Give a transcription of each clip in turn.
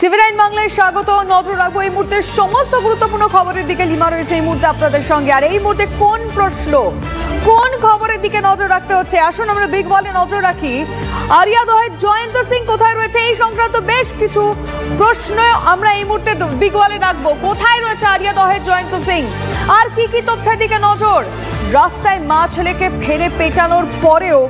টিভি9 বাংলায় স্বাগত। নজর রাখবো এই মুহূর্তে সমস্ত গুরুত্বপূর্ণ খবরের দিকে। লিমা রয়েছে এই মুহূর্তে আপনাদের সঙ্গে। আর এই মুহূর্তে কোন প্রশ্ন, কোন খবরের দিকে নজর রাখতে হচ্ছে, আসুন আমরা বিগ বলে নজর রাখি। আরিয়া দহের জয়ন্ত সিং কোথায় রয়েছে, এই সংক্রান্ত বেশ কিছু প্রশ্ন আমরা এই মুহূর্তে বিগ বলে রাখবো। কোথায় রয়েছে আরিয়া দহের জয়ন্ত সিং, আর কি কি তথ্যের দিকে নজর। রাস্তায় মা ছেলেকে ফেলে পেটানোর পরেও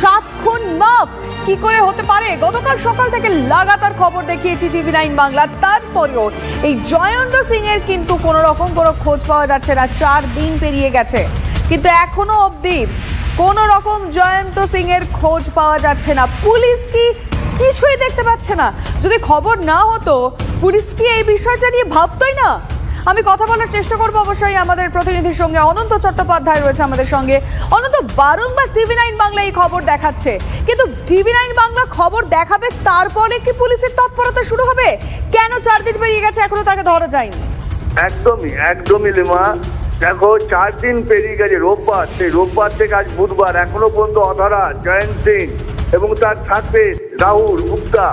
7 খুন মাফ কি করে হতে পারে? গতকাল সকাল থেকে লাগাতার খবর দেখিয়েছি টিভি9 বাংলা, তারপরেও এই জয়ন্ত সিং এর কিন্তু কোন রকম কোনো খোঁজ পাওয়া যাচ্ছে না। 4 দিন পেরিয়ে গেছে কিন্তু এখনো অবধি কোন রকম জয়ন্ত সিং এর খোঁজ পাওয়া যাচ্ছে না। পুলিশ কি কিছুই দেখতে পাচ্ছে না? যদি খবর না হতো পুলিশ কি এই বিষয়টা নিয়ে ভাবতোই না? আমি কথা বলার চেষ্টা করবো অবশ্যই আমাদের প্রতিনিধির সঙ্গে। অনন্ত চট্টোপাধ্যায় রয়েছে আমাদের সঙ্গে। অনন্ত, বারংবার টিভি9 বাংলা এই খবর দেখাচ্ছে, কিন্তু টিভি9 বাংলা খবর দেখাবে তারপরে কি পুলিশের তৎপরতা শুরু হবে? কেন 4 দিন পেরিয়ে গেছে এখনো তাকে ধরা যায়নি? একদমই লিমা, দেখো 4 দিন পেরিয়ে গেছে। রোববার, সেই রোববার থেকে আজ বুধবার, এখনো পর্যন্ত অধরা জয়ন্ত সিং এবং তার ছাত্রী রাহুল গুপ্তা,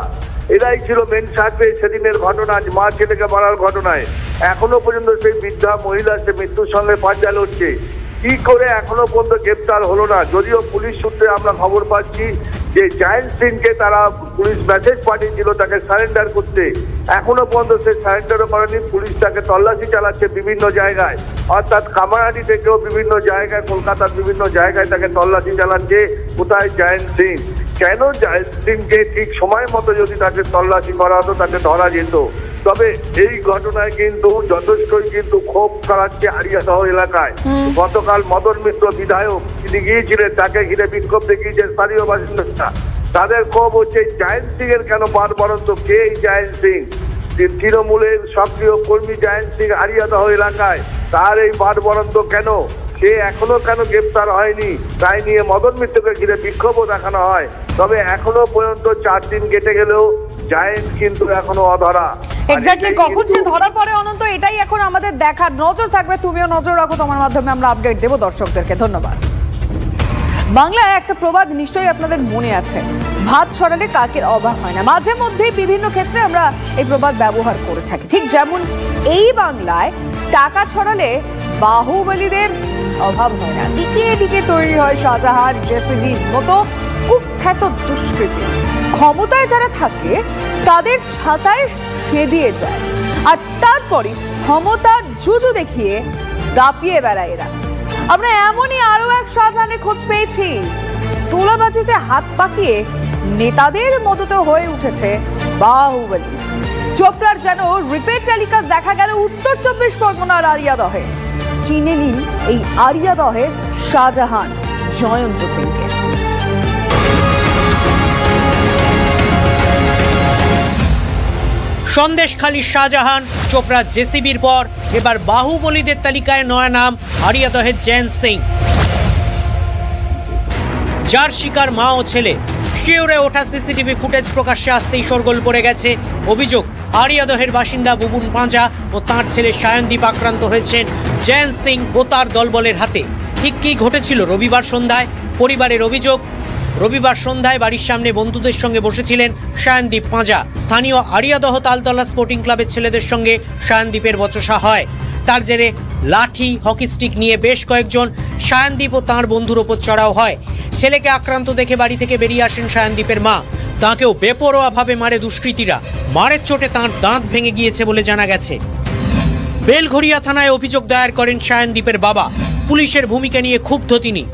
এরাই ছিল মেন সাসপেক্ট সেদিনের ঘটনা, মা ছেলেকে মারার ঘটনায়। এখনো পর্যন্ত সেই বৃদ্ধা মহিলা সে মৃত্যুর সঙ্গে পাঞ্জা লড়ছে। কি করে এখনো পর্যন্ত গ্রেপ্তার হলো না? যদিও পুলিশ সূত্রে আমরা খবর পাচ্ছি যে জয়ন্ত সিংকে তারা পুলিশ মেসেজ পাঠিয়েছিল তাকে সারেন্ডার করতে, এখনো পর্যন্ত সে সারেন্ডারও করেনি। পুলিশ তাকে তল্লাশি চালাচ্ছে বিভিন্ন জায়গায়, অর্থাৎ কামারহাটি থেকেও বিভিন্ন জায়গায়, কলকাতার বিভিন্ন জায়গায় তাকে তল্লাশি চালাচ্ছে। কোথায় জয়ন্ত সিং? কেন জয়ন্ত সিংকে ঠিক সময় মতো যদি তাকে তল্লাশি করা হতো তাকে ধরা যেত। তবে এই ঘটনায় কিন্তু যথেষ্টই কিন্তু ক্ষোভ ছড়াচ্ছে আরিয়াদহ এলাকায়। গতকাল মদন মিত্র বিধায়ক তিনি গিয়েছিলেন, তাকে ঘিরে বিক্ষোভ দেখিয়েছে স্থানীয় বাসিন্দারা। তাদের ক্ষোভ হচ্ছে জয়ন্ত সিং এর কেন বাড়বরন্ত? কে এই জয়ন্ত সিং? তৃণমূলের সক্রিয় কর্মী জয়ন্ত সিং আরিয়াদহ এলাকায়, তার এই বাড়বরন্ত কেন? সে এখনো কেন গ্রেপ্তার হয়নি? তাই নিয়ে মদন মিত্রকে ঘিরে বিক্ষোভও দেখানো হয়। তবে এখনো পর্যন্ত 4 দিন কেটে গেলেও জয়ন্ত কিন্তু এখনো অধরা। এক্স্যাক্টলি কখন সে ধরা পড়ে অনন্ত, এটাই এখন আমাদের দেখার। নজর থাকবে, তুমিও নজর রাখো, তোমার মাধ্যমে আমরা আপডেট দেবো দর্শকদেরকে। ধন্যবাদ। বাংলায় একটা প্রবাদ নিশ্চয়ই আপনাদের মনে আছে, ভাত ছড়ালে কাকের অভাব হয় না। মাঝে মধ্যেই বিভিন্ন ক্ষেত্রে আমরা এই প্রবাদ ব্যবহার করে থাকি। ঠিক যেমন এই বাংলায় টাকা ছড়ালে বাহুবলীদের অভাব হয় না। দিকে দিকে তৈরি হয় শাহজাহান, জেসিবির মতো কুখ্যাত দুষ্কৃতী। ক্ষমতায় যারা থাকে তাদের ছাতায় সেদিয়ে যায়, আর তারপরে ক্ষমতার জুজু দেখিয়ে দাপিয়ে বেড়ায় এরা। আমরা এমনই আরো এক শাহজাহানের খোঁজ পেয়েছি। তোলাবাজিতে হাত পাকিয়ে নেতাদের মদতে হয়ে উঠেছে বাহুবলী। চোপড়ার যেন রিপেট টেলিকাস্ট দেখা গেল উত্তর 24 পরগনার আরিয়াদহে। চিনে নিন এই আরিয়াদহের শাহজাহান জয়ন্ত সিংকে। সন্দেশখালী শাহজাহান, চোপড়ার জেসিবির পর এবার বাহুবলীদের তালিকায় নয়া নাম আরিয়াদহের জয়ন্ত সিং, যার শিকার মা ও ছেলে। শিউরে ওঠা সিসিটিভি ফুটেজ প্রকাশ্যে আসতেই শোরগোল পড়ে গেছে। অভিযোগ, আরিয়াদহের বাসিন্দা বুবুন পাঁজা ও তাঁর ছেলে সায়নদীপ আক্রান্ত হয়েছেন জয়ন্ত সিং ও তার দলবলের হাতে। ঠিক কি ঘটেছিল রবিবার সন্ধ্যায়? পরিবারের অভিযোগ, রবিবার সন্ধ্যায় বাড়ির সামনে বন্ধুদের সঙ্গে বসেছিলেন সায়নদীপ পাঁজা। স্থানীয় আরিয়াদহ তালতলা স্পোর্টিং ক্লাবের ছেলেদের সঙ্গে সায়নদীপের বচসা হয়। তার জেরে লাঠি, হকি স্টিক নিয়ে বেশ কয়েকজন সায়নদীপ ও তাঁর বন্ধুর ওপর চড়াও হয়। ছেলেকে আক্রান্ত দেখে বাড়ি থেকে বেরিয়ে আসেন সায়নদীপের মা। তাঁকেও বেপরোয়াভাবে মারে দুষ্কৃতীরা। মারের চোটে তাঁর দাঁত ভেঙে গিয়েছে বলে জানা গেছে। বেলঘরিয়া থানায় অভিযোগ দায়ের করেন সায়নদীপের বাবা। পুলিশের ভূমিকা নিয়ে ক্ষুব্ধ তিনি।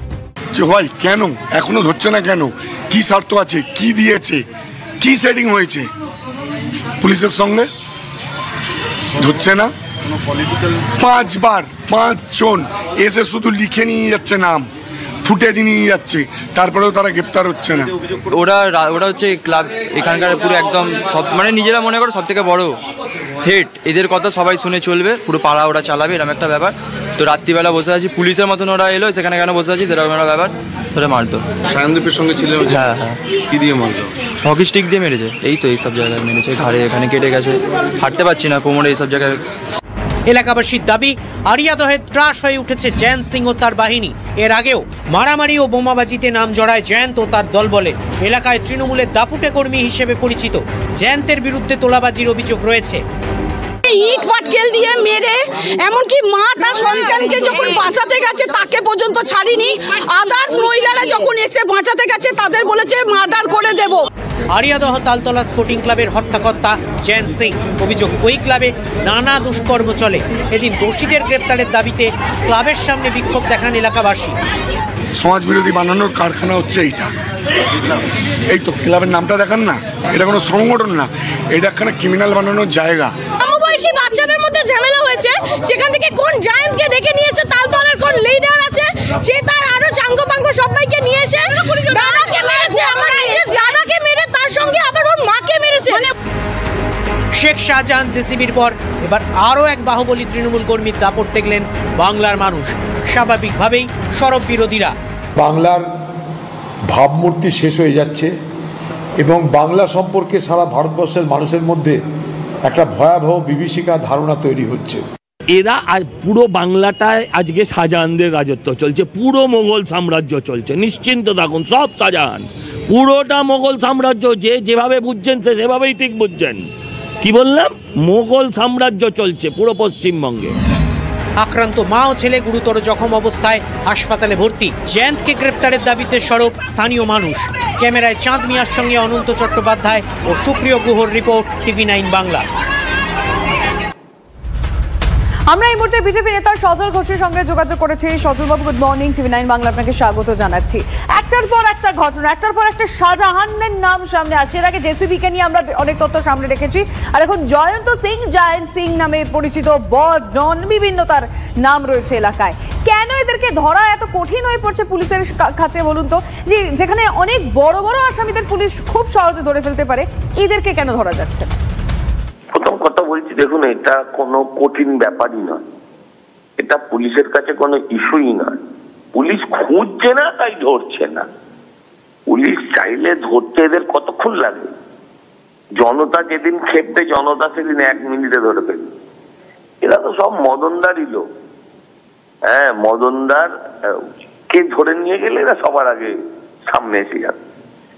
ভাই কেন এখনো ধরছে না? কেন? কি স্বার্থ আছে? কি দিয়েছে? কি সেটিং হয়েছে পুলিশের সঙ্গে? ধরছে না। 5 জন এসে শুধু লিখে নিয়ে যাচ্ছে নাম, ফুটেজ নিয়ে যাচ্ছে, তারপরেও তারা গ্রেপ্তার হচ্ছে না। ওরা হচ্ছে ক্লাব এখানকার পুরো একদম সব, মানে নিজেরা মনে করো সব থেকে বড় হেড। এদের কথা সবাই শুনে চলবে, পুরো পাড়া ওরা চালাবে, এরকম একটা ব্যাপার। তো রাত্রিবেলা বসে আছি, পুলিশের মতন ওরা এলো, সেখানে কেন বসে আছি সেরকম একটা ব্যাপার। ওরা মারতো। সায়নদীপের সঙ্গে ছিল? হ্যাঁ। কি দিয়ে মারতো? হকি স্টিক দিয়ে মেরেছে। এই তো এইসব জায়গায় মেরেছে, ঘাড়ে এখানে কেটে গেছে, হাঁটতে পারছি না, কোমরে এইসব জায়গায়। এলাকাবাসীর দাবি, আরিয়াদহে ত্রাস হয়ে উঠেছে জয়ন্ত সিং ও তার বাহিনী। এর আগেও মারামারি ও বোমাবাজিতে নাম জড়ায় জয়ন্ত ও তার দলবলে। এলাকায় তৃণমূলের দাপুটে কর্মী হিসেবে পরিচিত জয়ন্তের বিরুদ্ধে তোলাবাজির অভিযোগ রয়েছে। ইট পাটকেল দিয়ে মেরে, এমনকি মা তার সন্তানকে যখন বাঁচাতে গেছে তাকে পর্যন্ত ছাড়িনি। আদার্স মহিলারা যখন এসে বাঁচাতে গেছে তাদের বলেছে মার্ডার করে দেব। আরিয়াদহ তালতলা স্পোর্টিং ক্লাবের হত্যাকর্তা জয়ন্ত সিং। অভিযোগ, ওই ক্লাবে নানা দুষ্কর্ম চলে। এদিন দোষীদের গ্রেপ্তারের দাবিতে ক্লাবের সামনে বিক্ষোভ দেখান এলাকাবাসী। সমাজ বিরোধী বানানোর কারখানা হচ্ছে এইটা। এই তো ক্লাবের নামটা দেখান না, এটা কোনো সংগঠন না, এটা একটা ক্রিমিনাল বানানোর জায়গা। সমবয়সী বাচ্চাদের মধ্যে ঝামেলা হয়েছে, সেখান থেকে কোন জায়ান্টকে ডেকে নিয়েছে, তালতলার কোন লিডার আছে, সে তার আরো চাঙ্গপাঙ্গ সবাইকে নিয়ে এসে দাদাকে মেরেছে। আমার দাদাকে মেরে তার সঙ্গে আবার ওর মাকে মেরেছে। শেখ শাহজাহান জেসিবির পর এবার আরও এক বাহুবলী তৃণমূল কর্মীর দাপট দেখলেন বাংলার মানুষ। স্বাভাবিকভাবেই সরব বিরোধীরা। বাংলার ভাবমূর্তি শেষ হয়ে যাচ্ছে এবং বাংলা সম্পর্কে সারা ভারতবর্ষের মানুষের মধ্যে একটা ভয়াবহ বিভীষিকা ধারণা তৈরি হচ্ছে। এরা আজ পুরো বাংলাটায় আজকে শাহজাহানদের রাজত্ব চলছে, পুরো মোগল সাম্রাজ্য চলছে। নিশ্চিন্ত থাকুন, সব শাহজাহান, পুরোটা মোগল সাম্রাজ্য। যে যেভাবে বুঝছেন সে সেভাবেই ঠিক বুঝছেন। কি বললাম? মোগল সাম্রাজ্য চলছে পুরো পশ্চিমবঙ্গে। আক্রান্ত মা ও ছেলে গুরুতর জখম অবস্থায় হাসপাতালে ভর্তি। জয়ন্তকে গ্রেপ্তারের দাবিতে সরব স্থানীয় মানুষ। ক্যামেরায় চাঁদ মিয়ার সঙ্গে অনন্ত চট্টোপাধ্যায় ও সুপ্রিয় গুহর রিপোর্ট, TV9 বাংলা। আমরা এই মুহূর্তে বিজেপি নেতা সজল ঘোষের সঙ্গে যোগাযোগ করেছি। সজল বাবু, গুড মর্নিং, TV9 বাংলা আপনাকে স্বাগত জানাচ্ছি। একটার পর একটা ঘটনা, একটার পর একটা শাহজাহানের নাম সামনে আসছে। এর আগে জেসিবিকে নিয়ে আমরা অনেক তথ্য সামনে রেখেছি, আর এখন জয়ন্ত সিং নামে পরিচিত বস ডন, বিভিন্ন তার নাম রয়েছে এলাকায়। কেন এদেরকে ধরা এত কঠিন হয়ে পড়ছে পুলিশের কাছে বলুন তো? যে যেখানে অনেক বড় বড় আসামিদের পুলিশ খুব সহজে ধরে ফেলতে পারে, এদেরকে কেন ধরা যাচ্ছে? প্রথম কথা বলছি, দেখুন, এটা কোনো কঠিন ব্যাপারই নয়, এটা পুলিশের কাছে কোনো ইস্যুই নয়। পুলিশ খুঁজছে না তাই ধরছে না। পুলিশ চাইলে ধরতে এদের কতক্ষণ লাগে? জনতা যেদিন খেপবে, জনতা সেদিন 1 মিনিটে ধরে ফেলবে। এরা তো সব মদনদারই লোক। হ্যাঁ, মদনদার কে ধরে নিয়ে গেলে এরা সবার আগে সামনে এসে যাবে,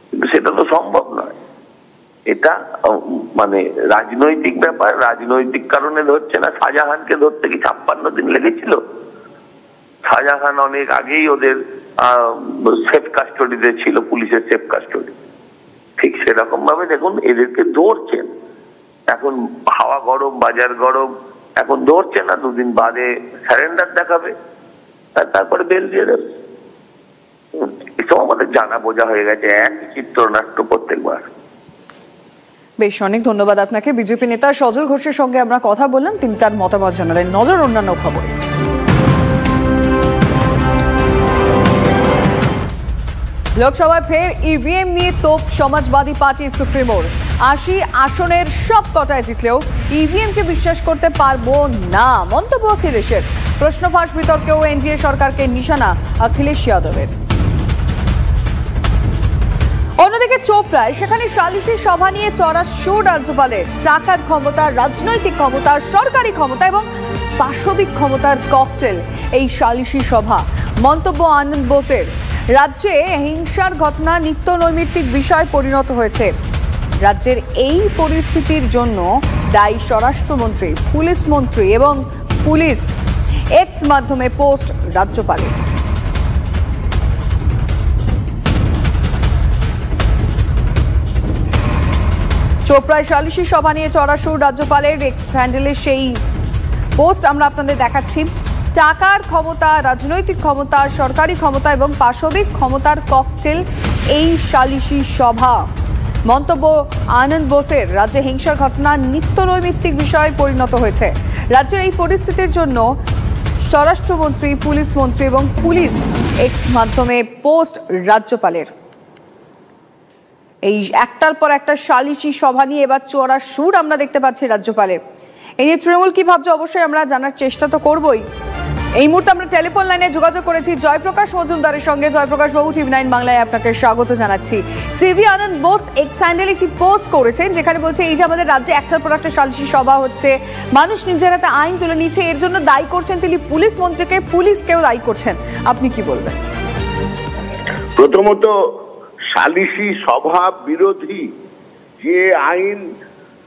কিন্তু সেটা তো সম্ভব নয়। এটা মানে রাজনৈতিক ব্যাপার, রাজনৈতিক কারণে ধরছে না। শাহজাহানকে ধরতে কি 56 দিন লেগেছিল? শাহজাহান অনেক আগেই ওদের সেফ কাস্টডিতে ছিল, পুলিশের সেফ কাস্টডি। ঠিক সেরকম ভাবে দেখুন এদেরকে ধরছেন। এখন হাওয়া গরম, বাজার গরম, এখন ধরছে না, 2 দিন বাদে সারেন্ডার দেখাবে, তারপরে বেল দিয়ে দেবে। এসব আমাদের জানা বোঝা হয়ে গেছে, একই চিত্রনাট্য প্রত্যেকবার। বেশ, অনেক ধন্যবাদ আপনাকে। বিজেপি নেতা সজল ঘোষের সঙ্গে আমরা কথা বললাম, তিনি তার মতামত জানালেন। নজর অন্যান্য খবরে। লোকসভায় ফের ইভিএম নিয়ে তোপ সমাজবাদী পার্টি সুপ্রিমোর। 80 আসনের সব কটায় জিতলেও ইভিএমকে বিশ্বাস করতে পারবো না, মন্তব্য অখিলেশের। প্রশ্ন ফাঁস বিতর্কেও এনডিএ সরকারকে নিশানা অখিলেশ যাদবের। অন্যদিকে চোপড়ায় সেখানে সালিশি সভা নিয়ে চড়া সুর রাজ্যপালের। টাকার ক্ষমতা, রাজনৈতিক ক্ষমতা, সরকারি ক্ষমতা এবং পাশবিক ক্ষমতার ককটেল এই সালিশি সভা। মন্তব্য আনন্দ বোসের। রাজ্যে হিংসার ঘটনা নিত্য নৈমিত্তিক বিষয় পরিণত হয়েছে। রাজ্যের এই পরিস্থিতির জন্য দায়ী স্বরাষ্ট্রমন্ত্রী, পুলিশ মন্ত্রী এবং পুলিশ। এক্স মাধ্যমে পোস্ট রাজ্যপালের। চোপড়ায় সালিশি সভা নিয়ে চড়া সুর রাজ্যপালের। এক্স হ্যান্ডেলে সেই পোস্ট আমরা আপনাদের দেখাচ্ছি। টাকার ক্ষমতা, রাজনৈতিক ক্ষমতা, সরকারি ক্ষমতা এবং পাশবিক ক্ষমতার ককটেল এই সালিশি সভা। মন্তব্য আনন্দ বোসের। রাজ্যে হিংসার ঘটনা নিত্য নৈমিত্তিক বিষয়ে পরিণত হয়েছে। রাজ্যের এই পরিস্থিতির জন্য স্বরাষ্ট্রমন্ত্রী, পুলিশ মন্ত্রী এবং পুলিশ। এক্স মাধ্যমে পোস্ট রাজ্যপালের। এই একটার পর একটা সালিশি সভা নিয়ে এবার চড়া সুর আমরা দেখতে পাচ্ছি রাজ্যপালের। এই নিয়ে তৃণমূল কি ভাবছে অবশ্যই আমরা জানার চেষ্টা তো করবই। এই মুহূর্তে আমরা টেলিফোন লাইনে যোগাযোগ করেছি জয়প্রকাশ মজুমদারের সঙ্গে। জয়প্রকাশ বাবু, TV9 বাংলায় আপনাকে স্বাগত জানাচ্ছি। সিভি আনন্দ বোস এক্স হ্যান্ডেল একটি পোস্ট করেছেন যেখানে বলছে এই যে আমাদের রাজ্যে একটার পর একটা সালিশি সভা হচ্ছে, মানুষ নিজের হাতে আইন তুলে নিচ্ছে, এর জন্য দায়ী করছেন তিনি পুলিশ মন্ত্রীকে, পুলিশকেও দায়ী করছেন। আপনি কি বলবেন? প্রথমত সালিশি সভা বিরোধী যে আইন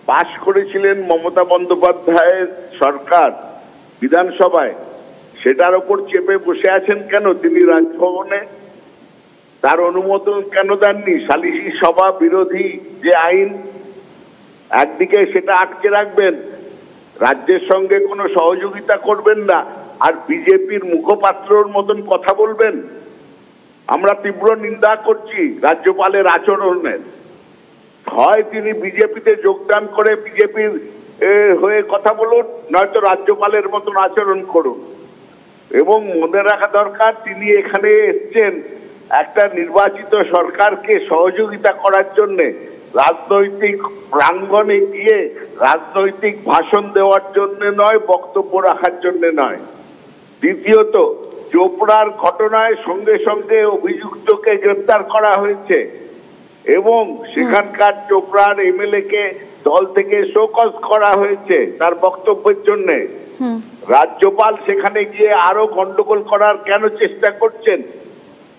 পাশ করেছিলেন মমতা বন্দ্যোপাধ্যায়ের সরকার বিধানসভায়, সেটার ওপর চেপে বসে আছেন কেন তিনি রাজভবনে? তার অনুমোদন কেন দেননি? সালিশি সভা বিরোধী যে আইন, একদিকে সেটা আটকে রাখবেন, রাজ্যের সঙ্গে কোনো সহযোগিতা করবেন না, আর বিজেপির মুখপাত্রর মতন কথা বলবেন। আমরা তীব্র নিন্দা করছি রাজ্যপালের আচরণের। হয় তিনি বিজেপিতে যোগদান করে বিজেপির হয়ে কথা বলুন, নয়তো রাজ্যপালের মতন আচরণ করুন। এবং মনে রাখা দরকার তিনি এখানে এসছেন একটা নির্বাচিত সরকারকে সহযোগিতা করার জন্যে, রাজনৈতিক প্রাঙ্গণে গিয়ে রাজনৈতিক ভাষণ দেওয়ার জন্য নয়, বক্তব্য রাখার জন্য নয়। দ্বিতীয়ত, চোপড়ার ঘটনায় সঙ্গে সঙ্গে অভিযুক্তকে গ্রেপ্তার করা হয়েছে এবং সেখানকার চোপড়ার MLA কে দল থেকে শোকজ করা হয়েছে তার বক্তব্যের জন্য। রাজ্যপাল সেখানে গিয়ে আরো গন্ডগোল করার কেন চেষ্টা করছেন?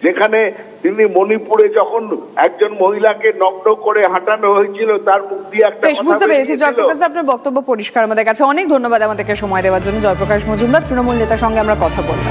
যেখানে তিনি মণিপুরে যখন একজন মহিলাকে নগ্ন করে হাঁটানো হয়েছিল তার মুখ দিয়ে একটা কথা বুঝতে পেরেছি। জয়প্রকাশ, আপনার বক্তব্য পরিষ্কার আমাদের কাছে। অনেক ধন্যবাদ আমাদেরকে সময় দেওয়ার জন্য। জয়প্রকাশ মজুমদার, তৃণমূল নেতার সঙ্গে আমরা কথা বললাম।